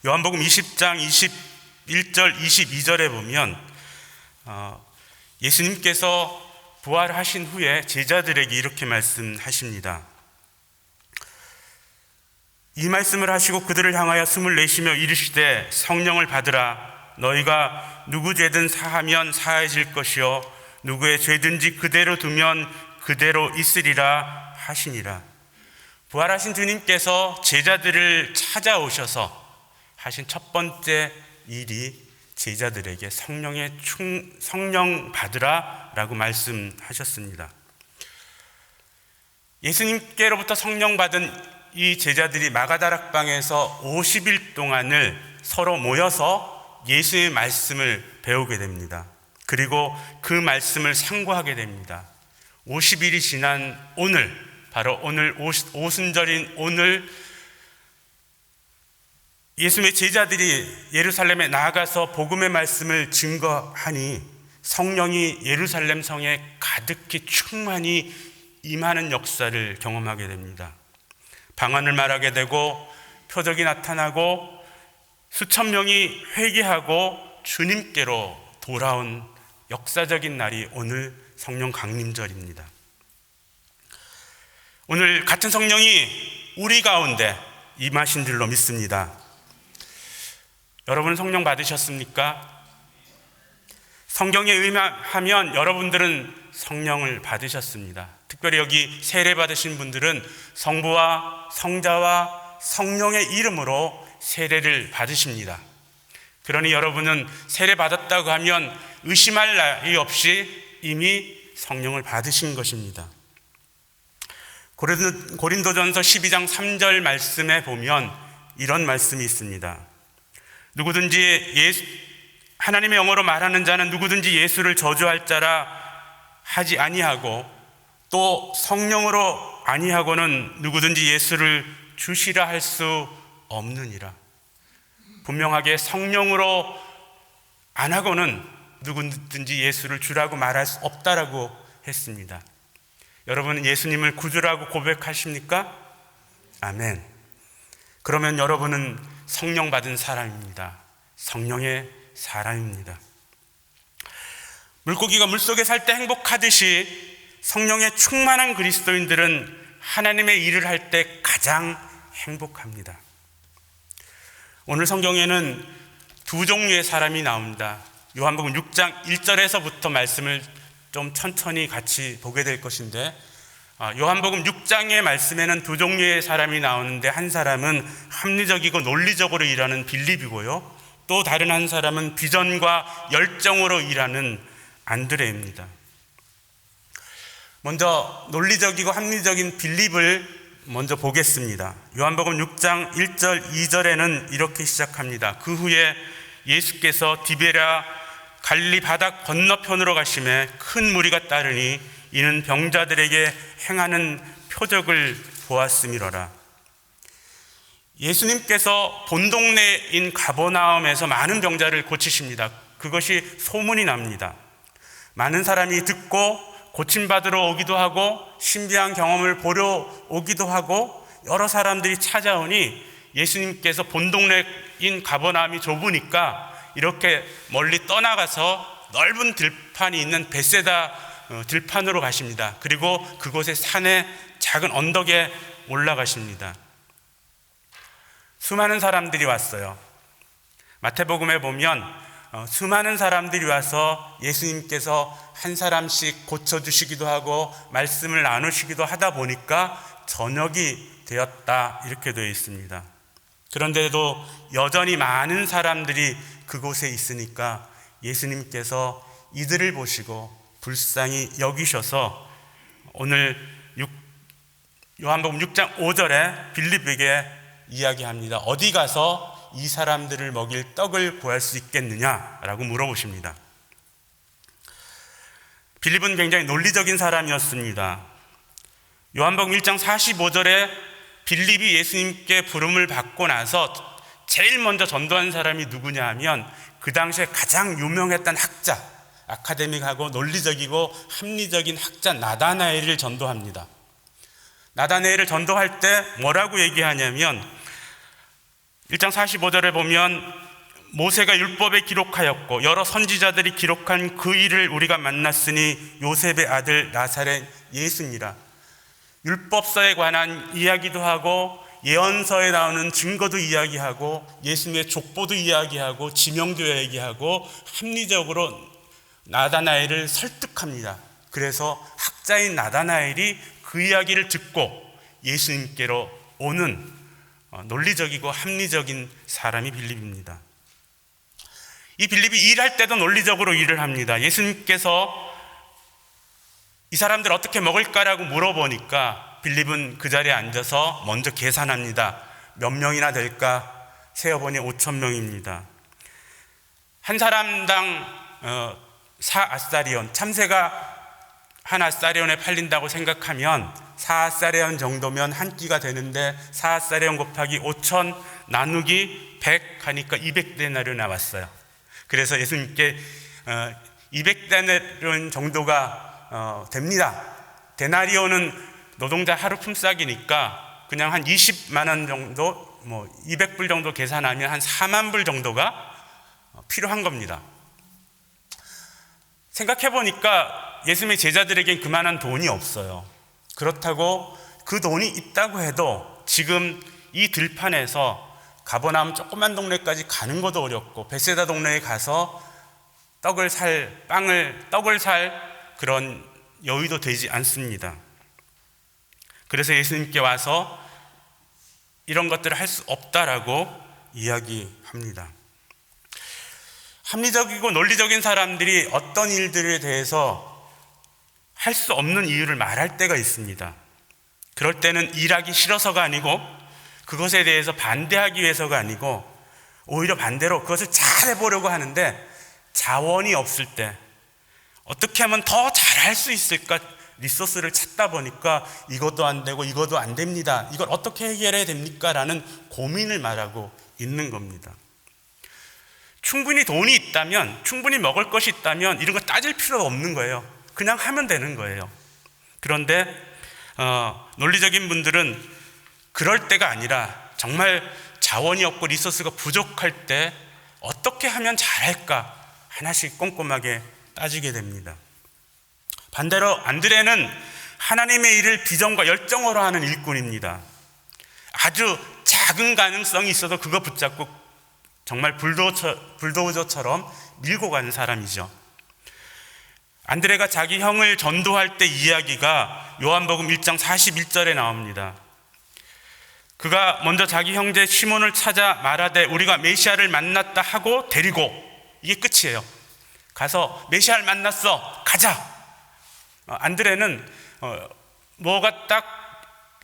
요한복음 20장 21절 22절에 보면 예수님께서 부활하신 후에 제자들에게 이렇게 말씀하십니다. 이 말씀을 하시고 그들을 향하여 숨을 내쉬며 이르시되 성령을 받으라. 너희가 누구 죄든 사하면 사해질 것이요 누구의 죄든지 그대로 두면 그대로 있으리라 하시니라. 부활하신 주님께서 제자들을 찾아오셔서 하신 첫 번째 일이 제자들에게 성령 받으라 라고 말씀하셨습니다. 예수님께로부터 성령 받은 이 제자들이 마가다락방에서 50일 동안을 서로 모여서 예수의 말씀을 배우게 됩니다. 그리고 그 말씀을 상고하게 됩니다. 50일이 지난 오늘, 바로 오늘 오순절인 오늘 예수님의 제자들이 예루살렘에 나아가서 복음의 말씀을 증거하니 성령이 예루살렘 성에 가득히 충만히 임하는 역사를 경험하게 됩니다. 방언을 말하게 되고 표적이 나타나고 수천 명이 회개하고 주님께로 돌아온 역사적인 날이 오늘 성령 강림절입니다. 오늘 같은 성령이 우리 가운데 임하신 줄로 믿습니다. 여러분 성령 받으셨습니까? 성경에 의하면 여러분들은 성령을 받으셨습니다. 특별히 여기 세례 받으신 분들은 성부와 성자와 성령의 이름으로 세례를 받으십니다. 그러니 여러분은 세례 받았다고 하면 의심할 나위 없이 이미 성령을 받으신 것입니다. 고린도전서 12장 3절 말씀에 보면 이런 말씀이 있습니다. 누구든지 하나님의 영어로 말하는 자는 누구든지 예수를 저주할 자라 하지 아니하고 또 성령으로 아니하고는 누구든지 예수를 주시라 할 수 없느니라. 분명하게 성령으로 안 하고는 누구든지 예수를 주라고 말할 수 없다라고 했습니다. 여러분은 예수님을 구주라고 고백하십니까? 아멘. 그러면 여러분은 성령 받은 사람입니다. 성령의 사람입니다. 물고기가 물속에 살 때 행복하듯이 성령의 충만한 그리스도인들은 하나님의 일을 할 때 가장 행복합니다. 오늘 성경에는 두 종류의 사람이 나옵니다. 요한복음 6장 1절에서부터 말씀을 좀 천천히 같이 보게 될 것인데, 요한복음 6장의 말씀에는 두 종류의 사람이 나오는데, 한 사람은 합리적이고 논리적으로 일하는 빌립이고요, 또 다른 한 사람은 비전과 열정으로 일하는 안드레입니다. 먼저 논리적이고 합리적인 빌립을 먼저 보겠습니다. 요한복음 6장 1절 2절에는 이렇게 시작합니다. 그 후에 예수께서 디베랴 갈릴리 바다 건너편으로 가심에 큰 무리가 따르니 이는 병자들에게 행하는 표적을 보았음이로라. 예수님께서 본 동네인 가버나움에서 많은 병자를 고치십니다. 그것이 소문이 납니다. 많은 사람이 듣고 고침받으러 오기도 하고 신비한 경험을 보러 오기도 하고 여러 사람들이 찾아오니 예수님께서 본 동네인 가버나움이 좁으니까 이렇게 멀리 떠나가서 넓은 들판이 있는 벳세다 들판으로 가십니다. 그리고 그곳의 산에 작은 언덕에 올라가십니다. 수많은 사람들이 왔어요. 마태복음에 보면 수많은 사람들이 와서 예수님께서 한 사람씩 고쳐주시기도 하고 말씀을 나누시기도 하다 보니까 저녁이 되었다 이렇게 되어 있습니다. 그런데도 여전히 많은 사람들이 그곳에 있으니까 예수님께서 이들을 보시고 불쌍히 여기셔서 오늘 요한복음 6장 5절에 빌립에게 이야기합니다. 어디 가서 이 사람들을 먹일 떡을 구할 수 있겠느냐라고 물어보십니다. 빌립은 굉장히 논리적인 사람이었습니다. 요한복음 1장 45절에 빌립이 예수님께 부름을 받고 나서 제일 먼저 전도한 사람이 누구냐 하면 그 당시에 가장 유명했던 학자, 아카데믹하고 논리적이고 합리적인 학자 나다나엘을 전도합니다. 나다나엘을 전도할 때 뭐라고 얘기하냐면 1장 45절에 보면 모세가 율법에 기록하였고 여러 선지자들이 기록한 그 일을 우리가 만났으니 요셉의 아들 나사렛 예수니라. 율법서에 관한 이야기도 하고 예언서에 나오는 증거도 이야기하고 예수님의 족보도 이야기하고 지명도 이야기하고 합리적으로 나다나엘을 설득합니다. 그래서 학자인 나다나엘이 그 이야기를 듣고 예수님께로 오는 논리적이고 합리적인 사람이 빌립입니다. 이 빌립이 일할 때도 논리적으로 일을 합니다. 예수님께서 이 사람들 어떻게 먹을까라고 물어보니까 빌립은 그 자리에 앉아서 먼저 계산합니다. 몇 명이나 될까? 세어보니 5,000명입니다. 한 사람당 4아사리온, 참새가 한 아사리온에 팔린다고 생각하면 4아사리온 정도면 한 끼가 되는데 4아사리온 곱하기 5,000 나누기 100 하니까 200데나리온 나왔어요. 그래서 예수님께 200데나리온 정도가 됩니다. 데나리온은 노동자 하루 품삯이니까 그냥 한 20만 원 정도, 200불 정도 계산하면 한 4만 불 정도가 필요한 겁니다. 생각해 보니까 예수님의 제자들에겐 그만한 돈이 없어요. 그렇다고 그 돈이 있다고 해도 지금 이 들판에서 가버나움 조그만 동네까지 가는 것도 어렵고 베세다 동네에 가서 떡을 살 그런 여유도 되지 않습니다. 그래서 예수님께 와서 이런 것들을 할 수 없다라고 이야기합니다. 합리적이고 논리적인 사람들이 어떤 일들에 대해서 할 수 없는 이유를 말할 때가 있습니다. 그럴 때는 일하기 싫어서가 아니고 그것에 대해서 반대하기 위해서가 아니고 오히려 반대로 그것을 잘해보려고 하는데 자원이 없을 때 어떻게 하면 더 잘할 수 있을까 리소스를 찾다 보니까 이것도 안 되고 이것도 안 됩니다. 이걸 어떻게 해결해야 됩니까? 라는 고민을 말하고 있는 겁니다. 충분히 돈이 있다면, 충분히 먹을 것이 있다면 이런 거 따질 필요가 없는 거예요. 그냥 하면 되는 거예요. 그런데 논리적인 분들은 그럴 때가 아니라 정말 자원이 없고 리소스가 부족할 때 어떻게 하면 잘할까 하나씩 꼼꼼하게 따지게 됩니다. 반대로 안드레는 하나님의 일을 비전과 열정으로 하는 일꾼입니다. 아주 작은 가능성이 있어도 그거 붙잡고 정말 불도저처럼 밀고 가는 사람이죠. 안드레가 자기 형을 전도할 때 이야기가 요한복음 1장 41절에 나옵니다. 그가 먼저 자기 형제 시몬을 찾아 말하되 우리가 메시아를 만났다 하고 데리고, 이게 끝이에요. 가서 메시아를 만났어, 가자. 안드레는 뭐가 딱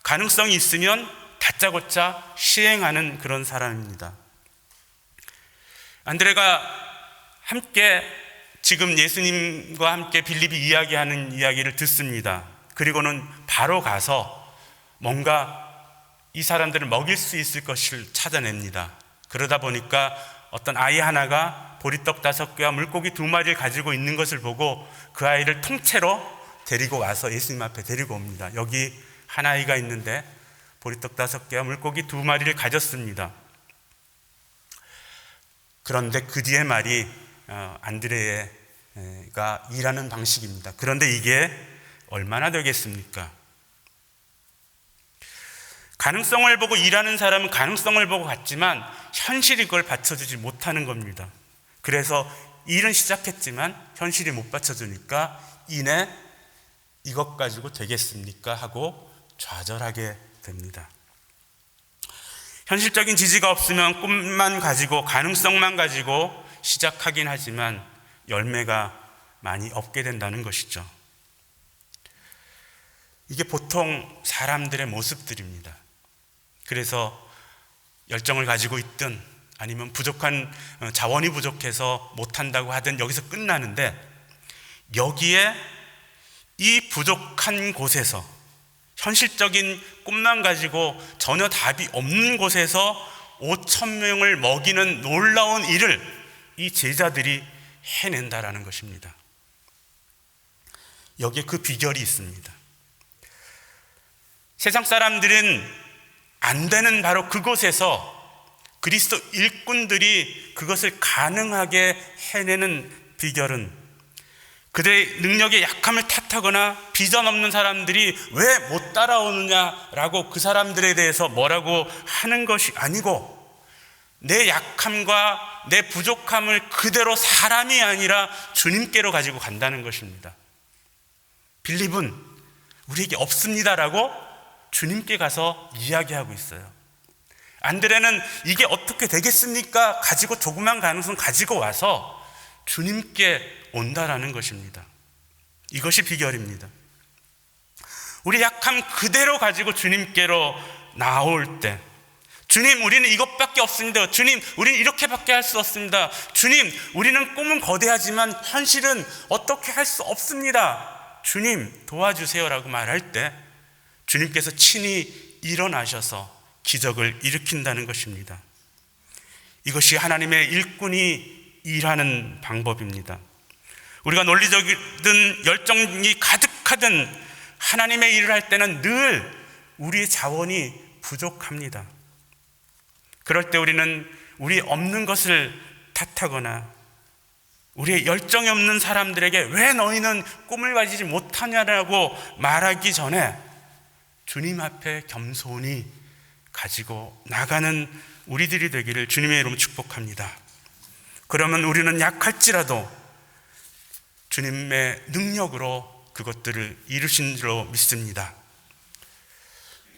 가능성이 있으면 다짜고짜 시행하는 그런 사람입니다. 안드레가 함께 지금 예수님과 함께 빌립이 이야기하는 이야기를 듣습니다. 그리고는 바로 가서 뭔가 이 사람들을 먹일 수 있을 것을 찾아냅니다. 그러다 보니까 어떤 아이 하나가 보리떡 5개와 물고기 2마리를 가지고 있는 것을 보고 그 아이를 통째로 데리고 와서 예수님 앞에 데리고 옵니다. 여기 한 아이가 있는데 보리떡 5개와 물고기 2마리를 가졌습니다. 그런데 그 뒤에 말이 안드레가 일하는 방식입니다. 그런데 이게 얼마나 되겠습니까? 가능성을 보고 일하는 사람은 가능성을 보고 갔지만 현실이 그걸 받쳐주지 못하는 겁니다. 그래서 일은 시작했지만 현실이 못 받쳐주니까 이내 이것 가지고 되겠습니까? 하고 좌절하게 됩니다. 현실적인 지지가 없으면 꿈만 가지고 가능성만 가지고 시작하긴 하지만 열매가 많이 없게 된다는 것이죠. 이게 보통 사람들의 모습들입니다. 그래서 열정을 가지고 있든 아니면 부족한 자원이 부족해서 못한다고 하든 여기서 끝나는데, 여기에 이 부족한 곳에서 현실적인 꿈만 가지고 전혀 답이 없는 곳에서 5,000명을 먹이는 놀라운 일을 이 제자들이 해낸다라는 것입니다. 여기에 그 비결이 있습니다. 세상 사람들은 안 되는 바로 그곳에서 그리스도 일꾼들이 그것을 가능하게 해내는 비결은 그들의 능력의 약함을 탓하거나 비전 없는 사람들이 왜 못 따라오느냐라고 그 사람들에 대해서 뭐라고 하는 것이 아니고, 내 약함과 내 부족함을 그대로 사람이 아니라 주님께로 가지고 간다는 것입니다. 빌립은 우리에게 없습니다라고 주님께 가서 이야기하고 있어요. 안드레는 이게 어떻게 되겠습니까? 가지고 조그만 가능성 가지고 와서 주님께 온다라는 것입니다. 이것이 비결입니다. 우리 약함 그대로 가지고 주님께로 나올 때, 주님, 우리는 이것밖에 없습니다. 주님, 우리는 이렇게밖에 할 수 없습니다. 주님, 우리는 꿈은 거대하지만 현실은 어떻게 할 수 없습니다. 주님, 도와주세요라고 말할 때 주님께서 친히 일어나셔서 기적을 일으킨다는 것입니다. 이것이 하나님의 일꾼이 일하는 방법입니다. 우리가 논리적이든 열정이 가득하든 하나님의 일을 할 때는 늘 우리의 자원이 부족합니다. 그럴 때 우리는 우리 없는 것을 탓하거나 우리의 열정이 없는 사람들에게 왜 너희는 꿈을 가지지 못하냐라고 말하기 전에 주님 앞에 겸손히 가지고 나가는 우리들이 되기를 주님의 이름으로 축복합니다. 그러면 우리는 약할지라도 주님의 능력으로 그것들을 이루신 줄로 믿습니다.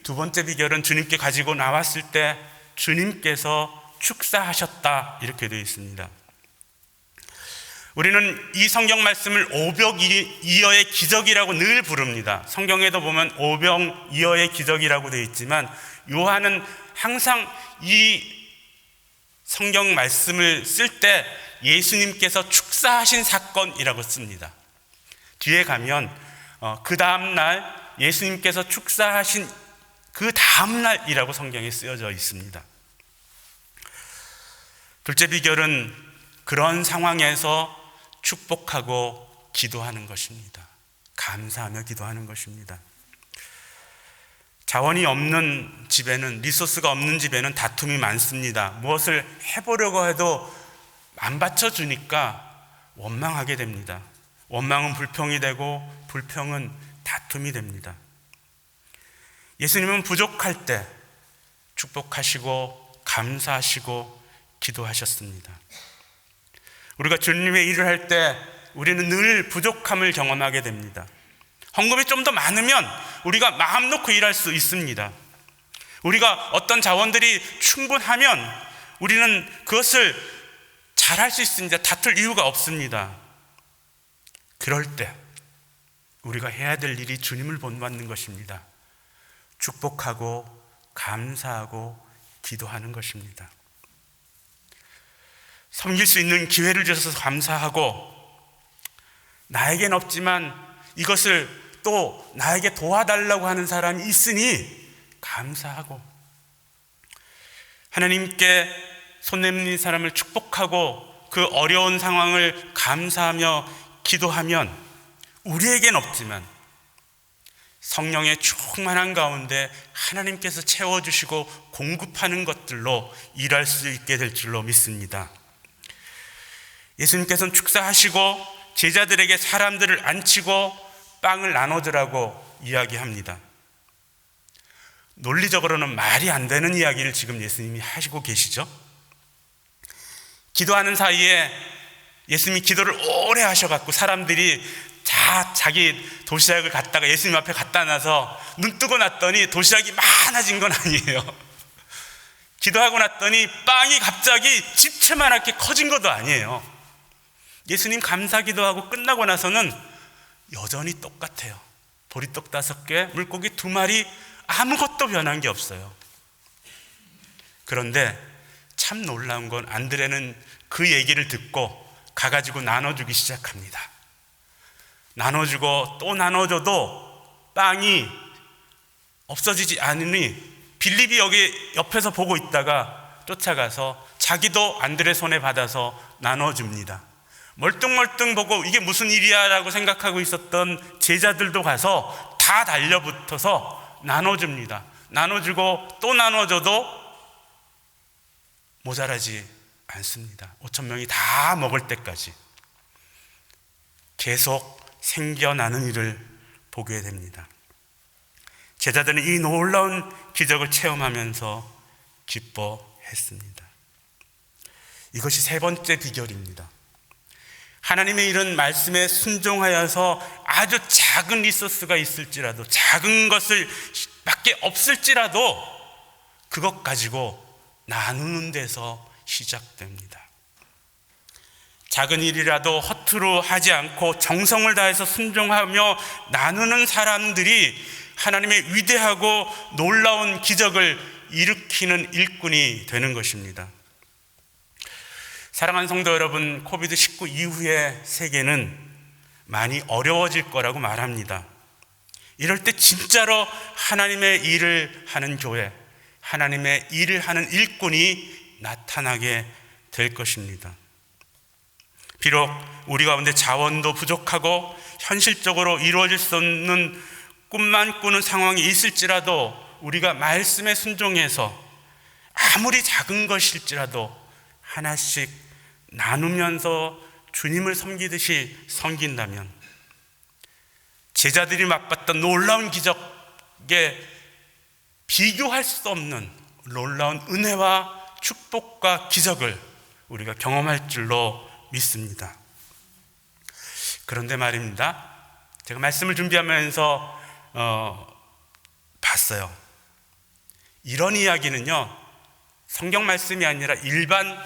두 번째 비결은 주님께 가지고 나왔을 때 주님께서 축사하셨다, 이렇게 되어 있습니다. 우리는 이 성경 말씀을 오병이어의 기적이라고 늘 부릅니다. 성경에도 보면 오병이어의 기적이라고 되어 있지만 요한은 항상 이 성경 말씀을 쓸 때 예수님께서 축사하신 사건이라고 씁니다. 뒤에 가면 그 다음날 예수님께서 축사하신 그 다음날이라고 성경에 쓰여져 있습니다. 둘째 비결은 그런 상황에서 축복하고 기도하는 것입니다. 감사하며 기도하는 것입니다. 자원이 없는 집에는, 리소스가 없는 집에는 다툼이 많습니다. 무엇을 해보려고 해도 안 받쳐주니까 원망하게 됩니다. 원망은 불평이 되고 불평은 다툼이 됩니다. 예수님은 부족할 때 축복하시고 감사하시고 기도하셨습니다. 우리가 주님의 일을 할 때 우리는 늘 부족함을 경험하게 됩니다. 헌금이 좀 더 많으면 우리가 마음 놓고 일할 수 있습니다. 우리가 어떤 자원들이 충분하면 우리는 그것을 잘할 수 있습니다. 다툴 이유가 없습니다. 그럴 때 우리가 해야 될 일이 주님을 본받는 것입니다. 축복하고 감사하고 기도하는 것입니다. 섬길 수 있는 기회를 주셔서 감사하고, 나에겐 없지만 이것을 또 나에게 도와달라고 하는 사람이 있으니 감사하고, 하나님께 손 내민 사람을 축복하고 그 어려운 상황을 감사하며 기도하면 우리에겐 없지만 성령의 충만한 가운데 하나님께서 채워주시고 공급하는 것들로 일할 수 있게 될 줄로 믿습니다. 예수님께서는 축사하시고 제자들에게 사람들을 앉히고 빵을 나눠주라고 이야기합니다. 논리적으로는 말이 안 되는 이야기를 지금 예수님이 하시고 계시죠. 기도하는 사이에 예수님이 기도를 오래 하셔갖고 사람들이 다 자기 도시락을 갖다가 예수님 앞에 갖다 놔서 눈 뜨고 났더니 도시락이 많아진 건 아니에요. 기도하고 났더니 빵이 갑자기 집채만하게 커진 것도 아니에요. 예수님 감사 기도하고 끝나고 나서는 여전히 똑같아요. 보리떡 5개, 물고기 2마리, 아무것도 변한 게 없어요. 그런데 참 놀라운 건 안드레는 그 얘기를 듣고 가가지고 나눠주기 시작합니다. 나눠주고 또 나눠줘도 빵이 없어지지 않으니 빌립이 여기 옆에서 보고 있다가 쫓아가서 자기도 안드레 손에 받아서 나눠줍니다. 멀뚱멀뚱 보고 이게 무슨 일이야 라고 생각하고 있었던 제자들도 가서 다 달려붙어서 나눠줍니다. 나눠주고 또 나눠줘도 모자라지 않습니다. 5천 명이 다 먹을 때까지 계속 생겨나는 일을 보게 됩니다. 제자들은 이 놀라운 기적을 체험하면서 기뻐했습니다. 이것이 세 번째 비결입니다. 하나님의 이런 말씀에 순종하여서 아주 작은 리소스가 있을지라도, 작은 것을 밖에 없을지라도 그것 가지고 나누는 데서 시작됩니다. 작은 일이라도 허투루 하지 않고 정성을 다해서 순종하며 나누는 사람들이 하나님의 위대하고 놀라운 기적을 일으키는 일꾼이 되는 것입니다. 사랑하는 성도 여러분, 코비드-19 이후의 세계는 많이 어려워질 거라고 말합니다. 이럴 때 진짜로 하나님의 일을 하는 교회, 하나님의 일을 하는 일꾼이 나타나게 될 것입니다. 비록 우리 가운데 자원도 부족하고 현실적으로 이루어질 수 없는 꿈만 꾸는 상황이 있을지라도 우리가 말씀에 순종해서 아무리 작은 것일지라도 하나씩 나누면서 주님을 섬기듯이 섬긴다면 제자들이 맛봤던 놀라운 기적에 비교할 수 없는 놀라운 은혜와 축복과 기적을 우리가 경험할 줄로 믿습니다. 그런데 말입니다, 제가 말씀을 준비하면서 봤어요. 이런 이야기는요, 성경 말씀이 아니라 일반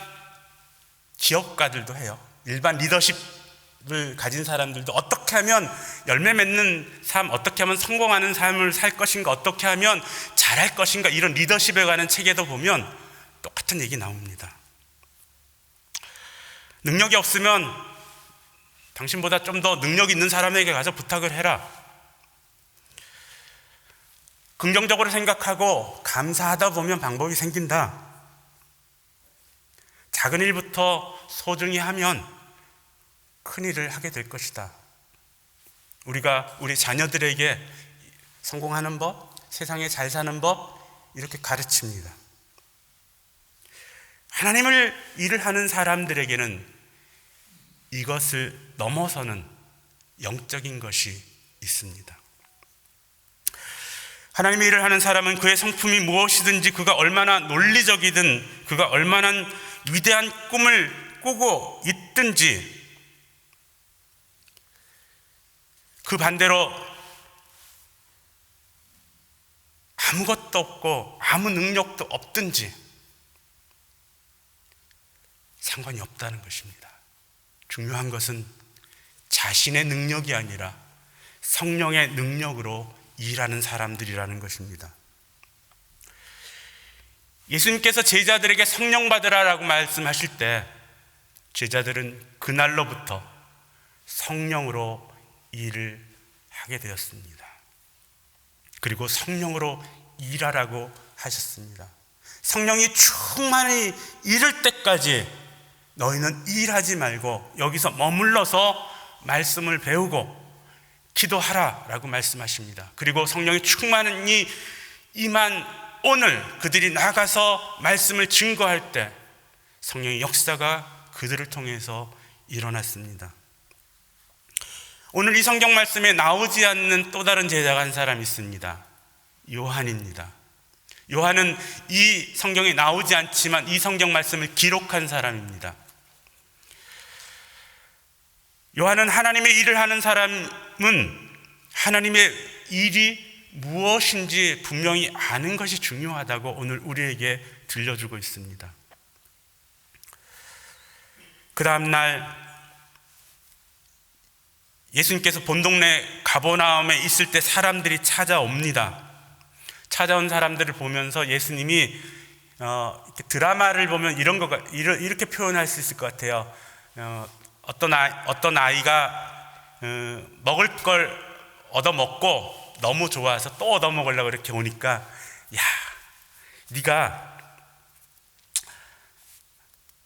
기업가들도 해요. 일반 리더십을 가진 사람들도 어떻게 하면 열매 맺는 삶, 어떻게 하면 성공하는 삶을 살 것인가, 어떻게 하면 잘할 것인가, 이런 리더십에 관한 책에도 보면 똑같은 얘기 나옵니다. 능력이 없으면 당신보다 좀 더 능력 있는 사람에게 가서 부탁을 해라. 긍정적으로 생각하고 감사하다 보면 방법이 생긴다. 작은 일부터 소중히 하면 큰 일을 하게 될 것이다. 우리가 우리 자녀들에게 성공하는 법, 세상에 잘 사는 법, 이렇게 가르칩니다. 하나님을 일을 하는 사람들에게는 이것을 넘어서는 영적인 것이 있습니다. 하나님의 일을 하는 사람은 그의 성품이 무엇이든지, 그가 얼마나 논리적이든, 그가 얼마나 위대한 꿈을 꾸고 있든지, 그 반대로 아무것도 없고 아무 능력도 없든지 상관이 없다는 것입니다. 중요한 것은 자신의 능력이 아니라 성령의 능력으로 일하는 사람들이라는 것입니다. 예수님께서 제자들에게 성령 받으라라고 말씀하실 때 제자들은 그날로부터 성령으로 일을 하게 되었습니다. 그리고 성령으로 일하라고 하셨습니다. 성령이 충만히 이를 때까지 너희는 일하지 말고 여기서 머물러서 말씀을 배우고 기도하라 라고 말씀하십니다. 그리고 성령이 충만히 임한 오늘 그들이 나가서 말씀을 증거할 때 성령의 역사가 그들을 통해서 일어났습니다. 오늘 이 성경 말씀에 나오지 않는 또 다른 제자가 한 사람이 있습니다. 요한입니다. 요한은 이 성경에 나오지 않지만 이 성경 말씀을 기록한 사람입니다. 요한은 하나님의 일을 하는 사람은 하나님의 일이 무엇인지 분명히 아는 것이 중요하다고 오늘 우리에게 들려주고 있습니다. 그 다음날 예수님께서 본 동네 가버나움에 있을 때 사람들이 찾아옵니다. 찾아온 사람들을 보면서 예수님이 이렇게 드라마를 보면 이렇게 표현할 수 있을 것 같아요. 어떤 아이가 먹을 걸 얻어먹고 너무 좋아서 또 얻어먹으려고 이렇게 오니까, 야, 네가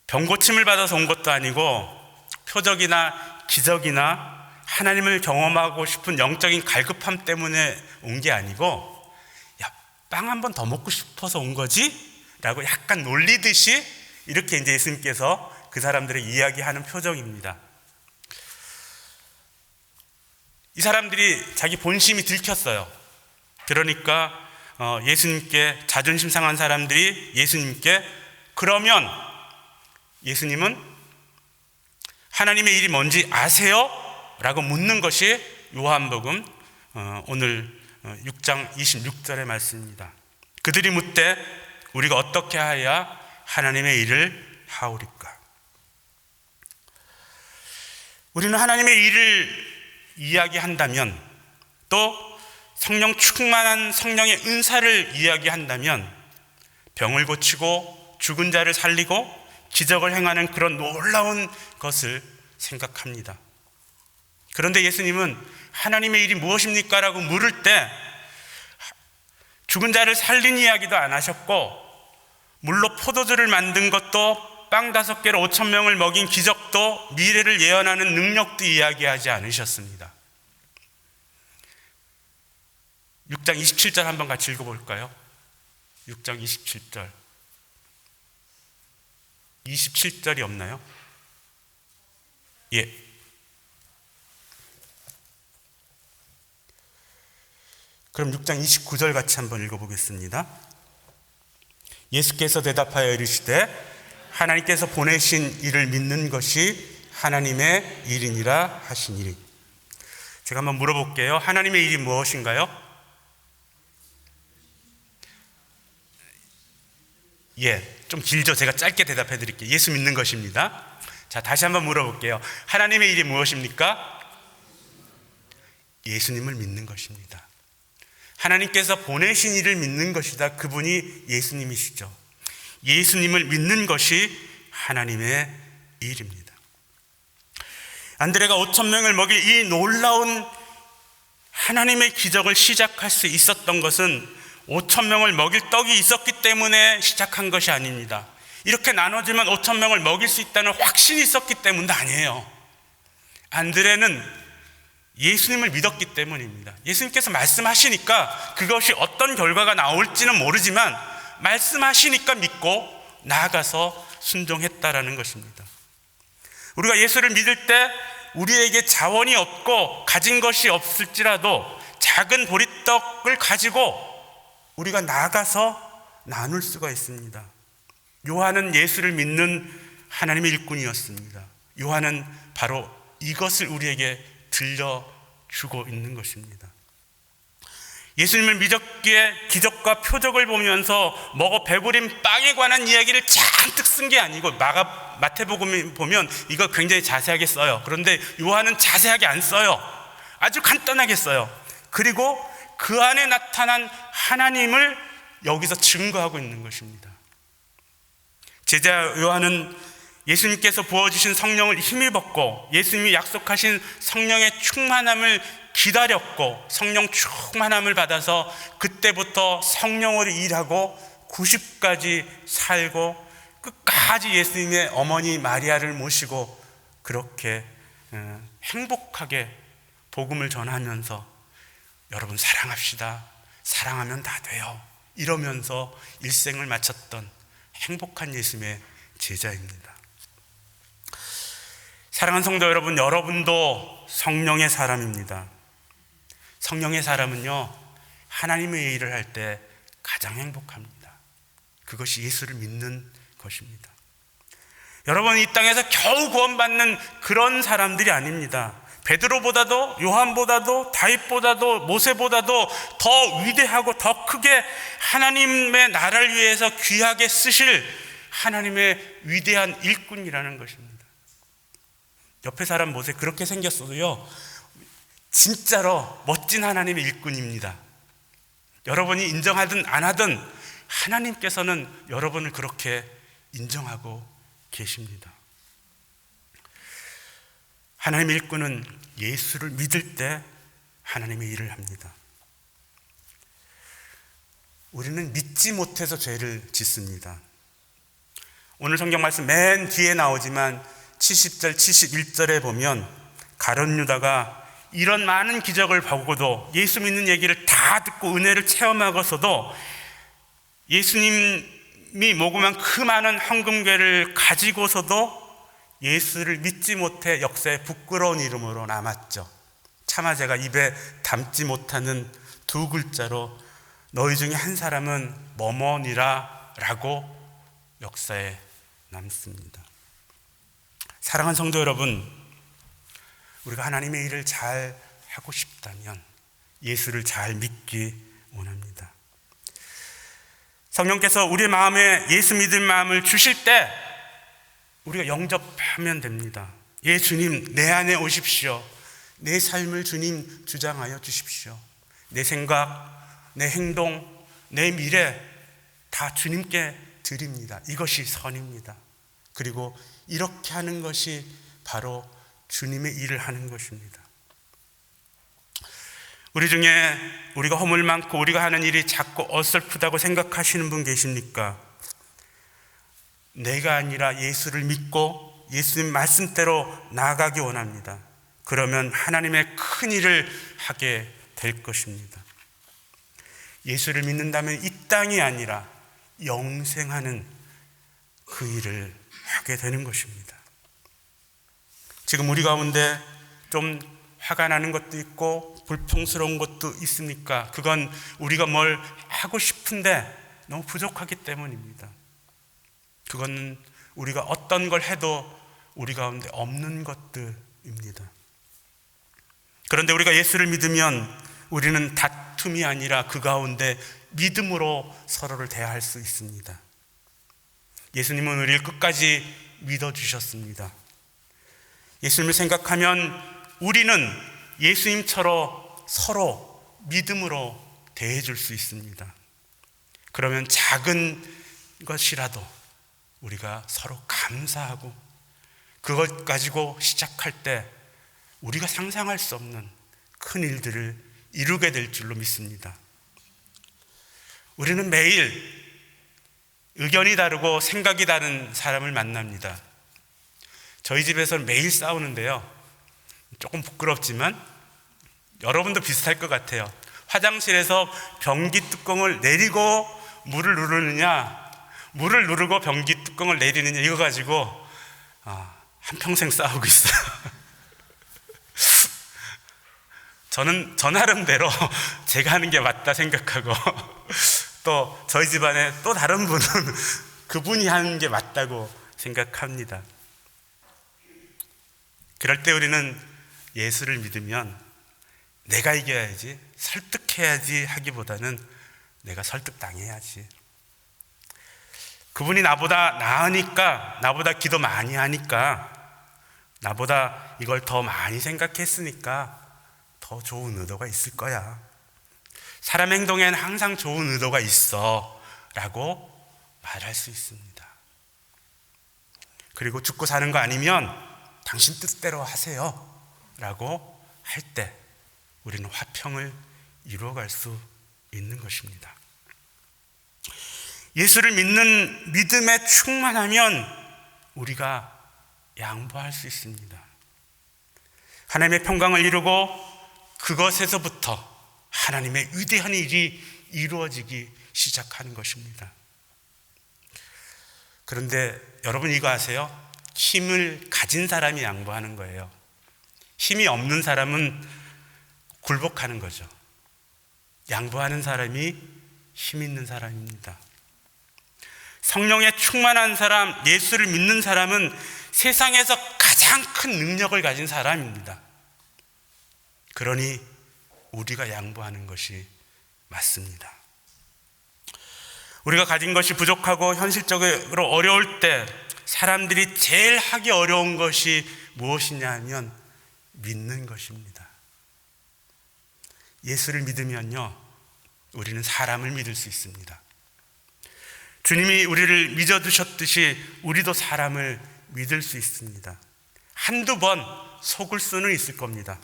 병고침을 받아서 온 것도 아니고 표적이나 기적이나 하나님을 경험하고 싶은 영적인 갈급함 때문에 온 게 아니고, 야, 빵 한 번 더 먹고 싶어서 온 거지? 라고 약간 놀리듯이 이렇게 이제 예수님께서 그 사람들의 이야기하는 표정입니다. 이 사람들이 자기 본심이 들켰어요. 그러니까 예수님께 자존심 상한 사람들이 예수님께 그러면 예수님은 하나님의 일이 뭔지 아세요? 라고 묻는 것이 요한복음 오늘 6장 26절의 말씀입니다. 그들이 묻되 우리가 어떻게 하여야 하나님의 일을 하오리까? 우리는 하나님의 일을 이야기한다면, 또 성령 충만한 성령의 은사를 이야기한다면 병을 고치고 죽은 자를 살리고 기적을 행하는 그런 놀라운 것을 생각합니다. 그런데 예수님은 하나님의 일이 무엇입니까? 라고 물을 때 죽은 자를 살린 이야기도 안 하셨고, 물로 포도주를 만든 것도 빵 5개로 5,000명을 먹인 기적도 미래를 예언하는 능력도 이야기하지 않으셨습니다. 6장 27절 한번 같이 읽어볼까요? 6장 27절. 27절이 없나요? 예. 그럼 6장 29절 같이 한번 읽어보겠습니다. 예수께서 대답하여 이르시되 하나님께서 보내신 이를 믿는 것이 하나님의 일이니라 하시니리. 제가 한번 물어볼게요. 하나님의 일이 무엇인가요? 예, 좀 길죠? 제가 짧게 대답해 드릴게요. 예수 믿는 것입니다. 자, 다시 한번 물어볼게요. 하나님의 일이 무엇입니까? 예수님을 믿는 것입니다. 하나님께서 보내신 이를 믿는 것이다. 그분이 예수님이시죠. 예수님을 믿는 것이 하나님의 일입니다. 안드레가 5,000명을 먹일 이 놀라운 하나님의 기적을 시작할 수 있었던 것은 5,000명을 먹일 떡이 있었기 때문에 시작한 것이 아닙니다. 이렇게 나눠지면 5,000명을 먹일 수 있다는 확신이 있었기 때문도 아니에요. 안드레는 예수님을 믿었기 때문입니다. 예수님께서 말씀하시니까 그것이 어떤 결과가 나올지는 모르지만 말씀하시니까 믿고 나아가서 순종했다라는 것입니다. 우리가 예수를 믿을 때 우리에게 자원이 없고 가진 것이 없을지라도 작은 보리떡을 가지고 우리가 나아가서 나눌 수가 있습니다. 요한은 예수를 믿는 하나님의 일꾼이었습니다. 요한은 바로 이것을 우리에게 들려주고 있는 것입니다. 예수님을 믿었기에 기적과 표적을 보면서 먹어 배부린 빵에 관한 이야기를 잔뜩 쓴 게 아니고 마태복음 보면 이거 굉장히 자세하게 써요. 그런데 요한은 자세하게 안 써요. 아주 간단하게 써요. 그리고 그 안에 나타난 하나님을 여기서 증거하고 있는 것입니다. 제자 요한은 예수님께서 부어주신 성령을 힘입었고 예수님이 약속하신 성령의 충만함을 기다렸고 성령 충만함을 받아서 그때부터 성령으로 일하고 90까지 살고 끝까지 예수님의 어머니 마리아를 모시고 그렇게 행복하게 복음을 전하면서 여러분 사랑합시다. 사랑하면 다 돼요. 이러면서 일생을 마쳤던 행복한 예수님의 제자입니다. 사랑하는 성도 여러분, 여러분도 성령의 사람입니다. 성령의 사람은요, 하나님의 일을 할 때 가장 행복합니다. 그것이 예수를 믿는 것입니다. 여러분, 이 땅에서 겨우 구원받는 그런 사람들이 아닙니다. 베드로보다도 요한보다도 다윗보다도 모세보다도 더 위대하고 더 크게 하나님의 나라를 위해서 귀하게 쓰실 하나님의 위대한 일꾼이라는 것입니다. 옆에 사람 모세 그렇게 생겼어도요, 진짜로 멋진 하나님의 일꾼입니다. 여러분이 인정하든 안 하든 하나님께서는 여러분을 그렇게 인정하고 계십니다. 하나님의 일꾼은 예수를 믿을 때 하나님의 일을 합니다. 우리는 믿지 못해서 죄를 짓습니다. 오늘 성경 말씀 맨 뒤에 나오지만 70절, 71절에 보면 가룟 유다가 이런 많은 기적을 보고도 예수 믿는 얘기를 다 듣고 은혜를 체험하고서도 예수님 주님이 모금한 그 많은 헌금괴를 가지고서도 예수를 믿지 못해 역사에 부끄러운 이름으로 남았죠. 차마 제가 입에 담지 못하는 두 글자로 너희 중에 한 사람은 뭐뭐니라 라고 역사에 남습니다. 사랑하는 성도 여러분, 우리가 하나님의 일을 잘 하고 싶다면 예수를 잘 믿기 원합니다. 성령께서 우리 마음에 예수 믿을 마음을 주실 때 우리가 영접하면 됩니다. 예, 주님, 내 안에 오십시오. 내 삶을 주님 주장하여 주십시오. 내 생각, 내 행동, 내 미래 다 주님께 드립니다. 이것이 선입니다. 그리고 이렇게 하는 것이 바로 주님의 일을 하는 것입니다. 우리 중에 우리가 허물 많고 우리가 하는 일이 자꾸 어설프다고 생각하시는 분 계십니까? 내가 아니라 예수를 믿고 예수님 말씀대로 나아가기 원합니다. 그러면 하나님의 큰 일을 하게 될 것입니다. 예수를 믿는다면 이 땅이 아니라 영생하는 그 일을 하게 되는 것입니다. 지금 우리 가운데 좀 화가 나는 것도 있고 불평스러운 것도 있습니까? 그건 우리가 뭘 하고 싶은데 너무 부족하기 때문입니다. 그건 우리가 어떤 걸 해도 우리 가운데 없는 것들입니다. 그런데 우리가 예수를 믿으면 우리는 다툼이 아니라 그 가운데 믿음으로 서로를 대할 수 있습니다. 예수님은 우리를 끝까지 믿어주셨습니다. 예수님을 생각하면 우리는 예수님처럼 서로 믿음으로 대해줄 수 있습니다. 그러면 작은 것이라도 우리가 서로 감사하고 그것 가지고 시작할 때 우리가 상상할 수 없는 큰 일들을 이루게 될 줄로 믿습니다. 우리는 매일 의견이 다르고 생각이 다른 사람을 만납니다. 저희 집에서는 매일 싸우는데요, 조금 부끄럽지만 여러분도 비슷할 것 같아요. 화장실에서 변기 뚜껑을 내리고 물을 누르느냐, 물을 누르고 변기 뚜껑을 내리느냐, 이거 가지고 한평생 싸우고 있어요. 저는 저 나름대로 제가 하는 게 맞다 생각하고 또 저희 집안에 또 다른 분은 그분이 하는 게 맞다고 생각합니다. 그럴 때 우리는 예수를 믿으면 내가 이겨야지, 설득해야지 하기보다는 내가 설득당해야지. 그분이 나보다 나으니까, 나보다 기도 많이 하니까, 나보다 이걸 더 많이 생각했으니까 더 좋은 의도가 있을 거야. 사람 행동에는 항상 좋은 의도가 있어 라고 말할 수 있습니다. 그리고 죽고 사는 거 아니면 당신 뜻대로 하세요 라고 할 때 우리는 화평을 이루어갈 수 있는 것입니다. 예수를 믿는 믿음에 충만하면 우리가 양보할 수 있습니다. 하나님의 평강을 이루고 그것에서부터 하나님의 위대한 일이 이루어지기 시작하는 것입니다. 그런데 여러분 이거 아세요? 힘을 가진 사람이 양보하는 거예요. 힘이 없는 사람은 굴복하는 거죠. 양보하는 사람이 힘 있는 사람입니다. 성령에 충만한 사람, 예수를 믿는 사람은 세상에서 가장 큰 능력을 가진 사람입니다. 그러니 우리가 양보하는 것이 맞습니다. 우리가 가진 것이 부족하고 현실적으로 어려울 때 사람들이 제일 하기 어려운 것이 무엇이냐 하면 믿는 것입니다. 예수를 믿으면요, 우리는 사람을 믿을 수 있습니다. 주님이 우리를 믿어주셨듯이 우리도 사람을 믿을 수 있습니다. 한두 번 속을 수는 있을 겁니다.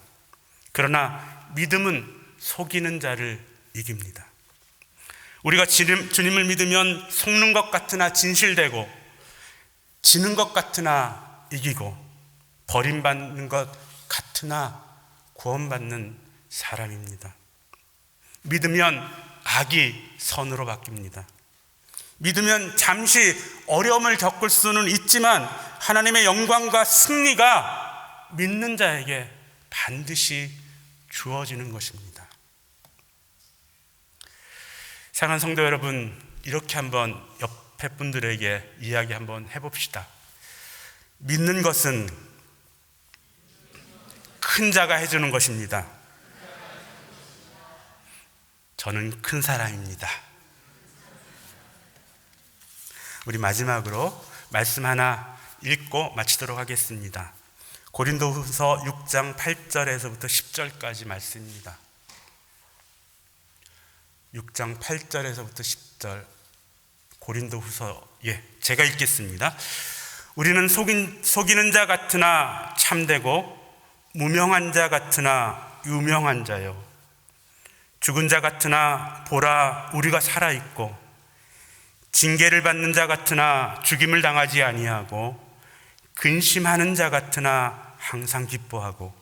그러나 믿음은 속이는 자를 이깁니다. 우리가 주님을 믿으면 속는 것 같으나 진실되고, 지는 것 같으나 이기고, 버림받는 것 같으나 구원받는 사람입니다. 믿으면 악이 선으로 바뀝니다. 믿으면 잠시 어려움을 겪을 수는 있지만 하나님의 영광과 승리가 믿는 자에게 반드시 주어지는 것입니다. 사랑하는 성도 여러분, 이렇게 한번 옆에 분들에게 이야기 한번 해봅시다. 믿는 것은 큰 자가 해주는 것입니다. 저는 큰 사람입니다. 우리 마지막으로 말씀 하나 읽고 마치도록 하겠습니다. 고린도후서 6장 8절에서부터 10절까지 말씀입니다. 6장 8절에서부터 10절 고린도후서, 제가 읽겠습니다. 우리는 속이는 자 같으나 참되고 무명한 자 같으나 유명한 자요, 죽은 자 같으나 보라 우리가 살아있고, 징계를 받는 자 같으나 죽임을 당하지 아니하고, 근심하는 자 같으나 항상 기뻐하고,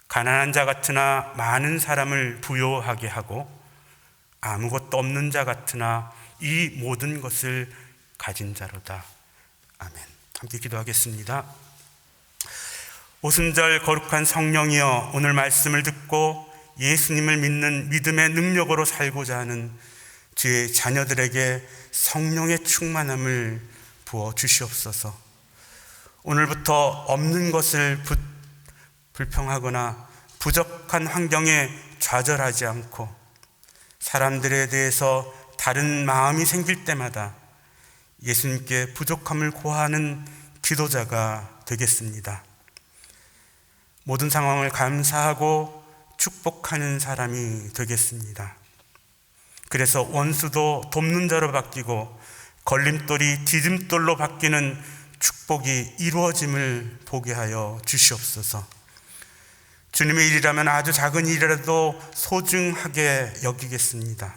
가난한 자 같으나 많은 사람을 부요하게 하고, 아무것도 없는 자 같으나 이 모든 것을 가진 자로다. 아멘. 함께 기도하겠습니다. 오순절 거룩한 성령이여, 오늘 말씀을 듣고 예수님을 믿는 믿음의 능력으로 살고자 하는 주의 자녀들에게 성령의 충만함을 부어 주시옵소서. 오늘부터 없는 것을 불평하거나 부족한 환경에 좌절하지 않고, 사람들에 대해서 다른 마음이 생길 때마다 예수님께 부족함을 고하는 기도자가 되겠습니다. 모든 상황을 감사하고 축복하는 사람이 되겠습니다. 그래서 원수도 돕는 자로 바뀌고 걸림돌이 디딤돌로 바뀌는 축복이 이루어짐을 보게 하여 주시옵소서. 주님의 일이라면 아주 작은 일이라도 소중하게 여기겠습니다.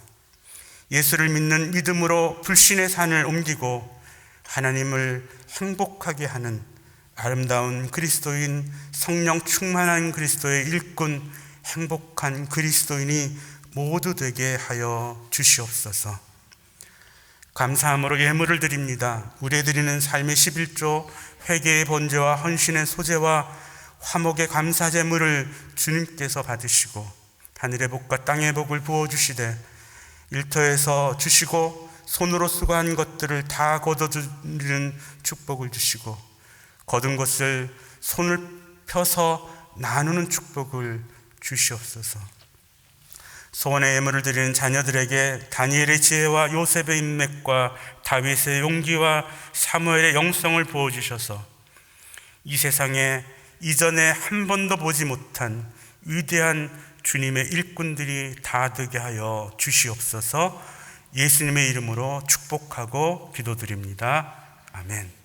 예수를 믿는 믿음으로 불신의 산을 옮기고 하나님을 행복하게 하는 아름다운 그리스도인, 성령 충만한 그리스도의 일꾼, 행복한 그리스도인이 모두 되게 하여 주시옵소서. 감사함으로 예물을 드립니다. 우리의 드리는 삶의 11조, 회개의 번제와 헌신의 소제와 화목의 감사 제물을 주님께서 받으시고 하늘의 복과 땅의 복을 부어주시되 일터에서 주시고 손으로 수고한 것들을 다 거둬들이는 축복을 주시고 거둔 것을 손을 펴서 나누는 축복을 주시옵소서. 소원의 예물을 드리는 자녀들에게 다니엘의 지혜와 요셉의 인맥과 다윗의 용기와 사무엘의 영성을 부어주셔서 이 세상에 이전에 한 번도 보지 못한 위대한 주님의 일꾼들이 다 되게 하여 주시옵소서. 예수님의 이름으로 축복하고 기도드립니다. 아멘.